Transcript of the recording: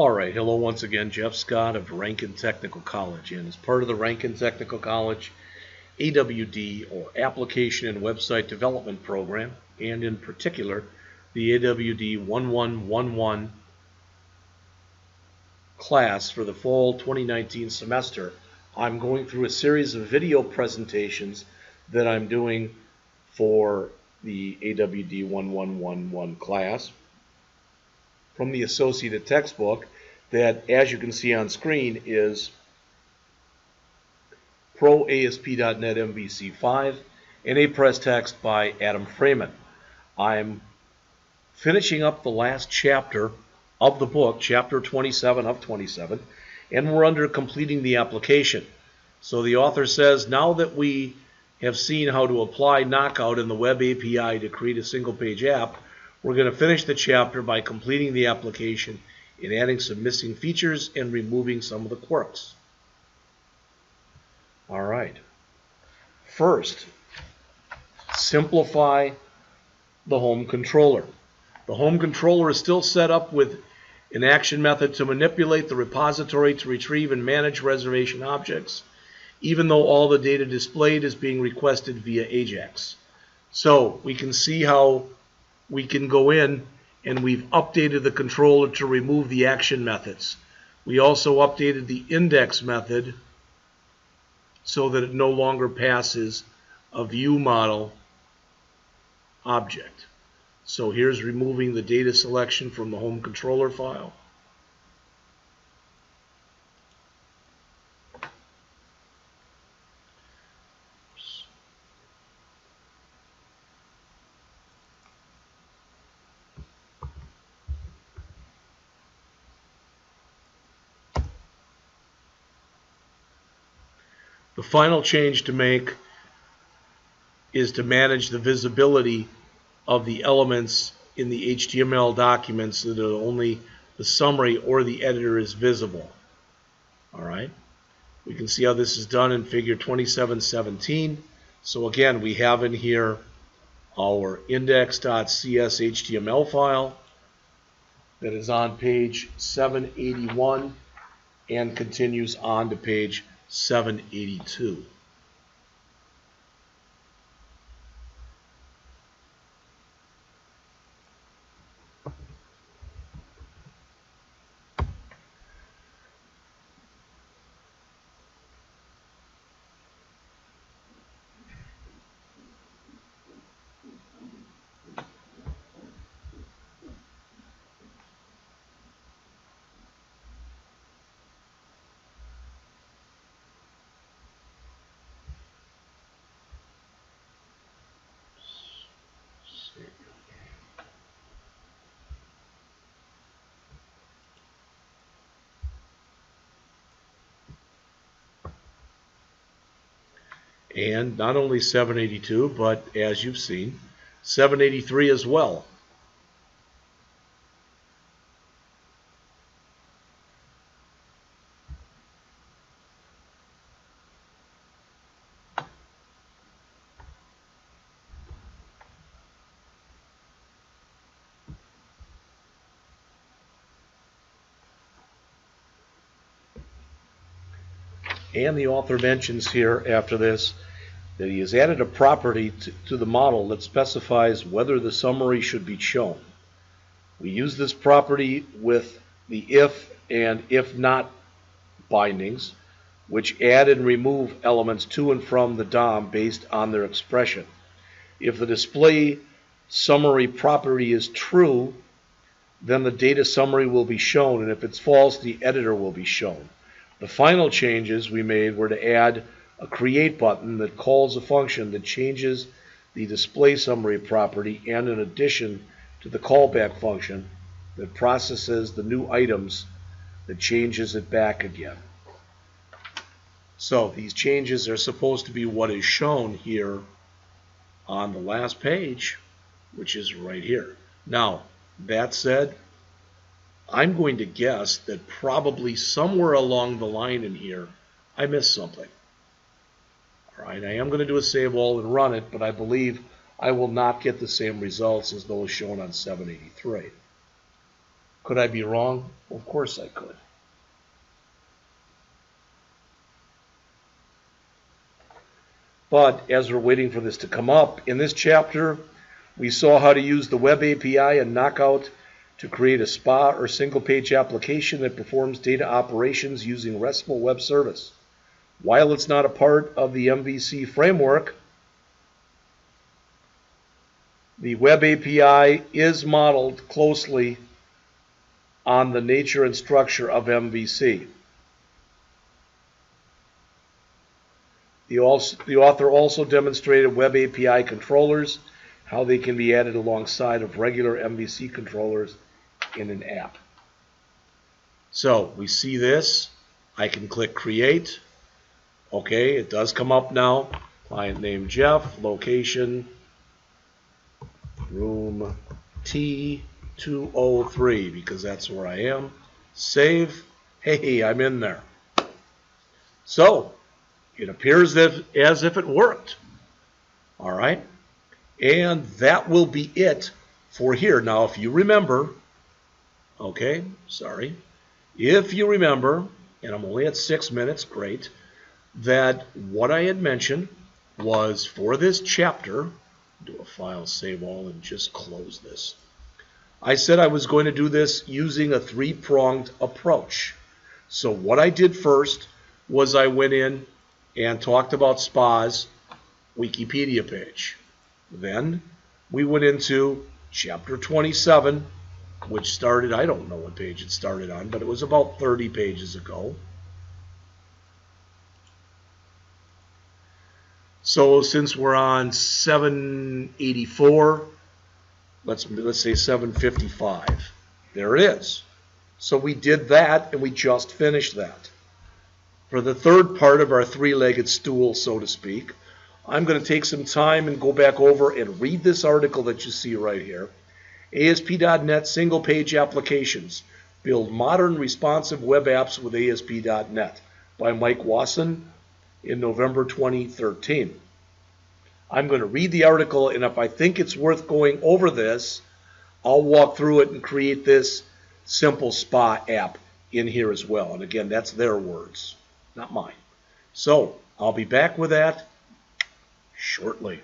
Alright, hello once again, Jeff Scott of Rankin Technical College, and as part of the Rankin Technical College AWD, or Application and Website Development Program, and in particular the AWD 1111 class for the fall 2019 semester, I'm going through a series of video presentations that I'm doing for the AWD 1111 class from the associated textbook that, as you can see on screen, is ProASP.NET MVC 5 and a press text by Adam Freeman. I'm finishing up the last chapter of the book, Chapter 27 of 27, and we're under completing the application. So the author says, now that we have seen how to apply Knockout in the Web API to create a single-page app, we're going to finish the chapter by completing the application and adding some missing features and removing some of the quirks. All right. First, simplify the home controller. The home controller is still set up with an action method to manipulate the repository to retrieve and manage reservation objects, even though all the data displayed is being requested via AJAX. So we can see how we can go in and we've updated the controller to remove the action methods. We also updated the index method so that it no longer passes a view model object. So here's removing the data selection from the home controller file. The final change to make is to manage the visibility of the elements in the HTML documents so that only the summary or the editor is visible. All right. We can see how this is done in figure 2717. So again, we have in here our index.cs HTML file that is on page 781 and continues on to page 782. And not only 782, but as you've seen, 783 as well. And the author mentions here after this that he has added a property to the model that specifies whether the summary should be shown. We use this property with the if and if not bindings, which add and remove elements to and from the DOM based on their expression. If the display summary property is true, then the data summary will be shown, and if it's false, the editor will be shown. The final changes we made were to add a create button that calls a function that changes the display summary property, and in addition to the callback function that processes the new items that changes it back again. So these changes are supposed to be what is shown here on the last page, which is right here. Now, that said, I'm going to guess that probably somewhere along the line in here, I missed something. All right, I am going to do a save all and run it, but I believe I will not get the same results as those shown on 783. Could I be wrong? Well, of course I could. But as we're waiting for this to come up, in this chapter, we saw how to use the Web API and Knockout to create a SPA or single-page application that performs data operations using RESTful web service. While it's not a part of the MVC framework, the Web API is modeled closely on the nature and structure of MVC. The author also demonstrated Web API controllers, how they can be added alongside of regular MVC controllers in an app. So we see this. I can click Create. Okay, it does come up now. Client name Jeff, location, room T203, because that's where I am. Save. Hey, I'm in there. So it appears as if it worked. All right. And that will be it for here. Now, if you remember, okay, sorry. If you remember, and I'm only at 6 minutes, great, that what I had mentioned was for this chapter, do a file save all and just close this. I said I was going to do this using a three-pronged approach. So what I did first was I went in and talked about SPA's Wikipedia page. Then we went into Chapter 27, which started, I don't know what page it started on, but it was about 30 pages ago. So since we're on 784, let's say 755. There it is. So we did that, and we just finished that. For the third part of our three-legged stool, so to speak, I'm going to take some time and go back over and read this article that you see right here. ASP.NET Single-Page Applications. Build Modern Responsive Web Apps with ASP.NET by Mike Wasson in November 2013. I'm going to read the article, and if I think it's worth going over this, I'll walk through it and create this simple SPA app in here as well. And again, that's their words, not mine. So I'll be back with that shortly.